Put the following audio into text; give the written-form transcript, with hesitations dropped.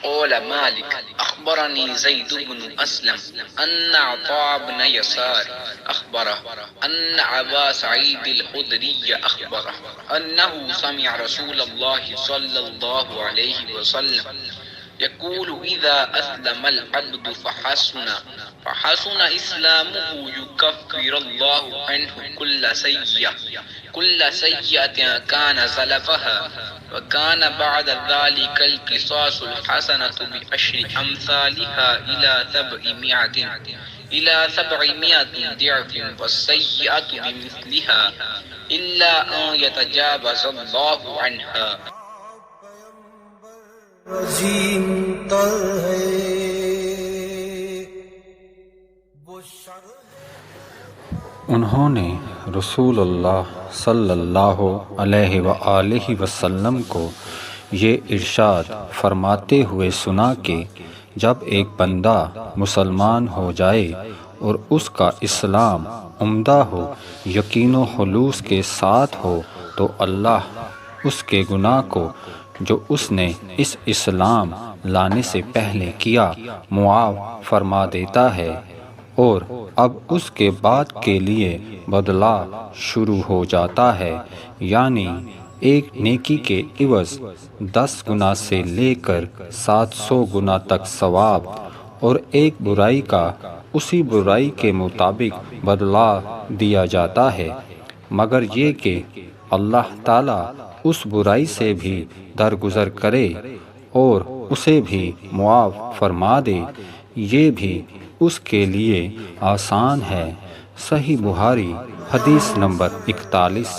قال مالك أخبرني زيد بن أسلم أن عطاء بن يسار أخبره أن أبا سعيد الخدري أخبره أنه سمع رسول الله صلى الله عليه وسلم يقول إذا أسلم العبد فحسن إسلامه يكفر الله عنه كل سيئة كان سلفها وكان بعد ذلك القصاص الحسنة بعشر أمثالها إلى 700 ضعف والسيئة بمثلها إلا أن يتجاوز الله عنها۔ عظیم تر ہے انہوں نے رسول اللہ صلی اللہ علیہ وآلہ وسلم کو یہ ارشاد فرماتے ہوئے سنا کہ جب ایک بندہ مسلمان ہو جائے اور اس کا اسلام عمدہ ہو، یقین و خلوص کے ساتھ ہو، تو اللہ اس کے گناہ کو جو اس نے اس اسلام لانے سے پہلے کیا معاف فرما دیتا ہے، اور اب اس کے بعد کے لیے بدلہ شروع ہو جاتا ہے، یعنی ایک نیکی کے عوض 10 گنا سے لے کر 700 گنا تک ثواب، اور ایک برائی کا اسی برائی کے مطابق بدلہ دیا جاتا ہے، مگر یہ کہ اللہ تعالیٰ اس برائی سے بھی درگزر کرے اور اسے بھی معاف فرما دے، یہ بھی اس کے لیے آسان ہے۔ صحیح بخاری حدیث نمبر 41۔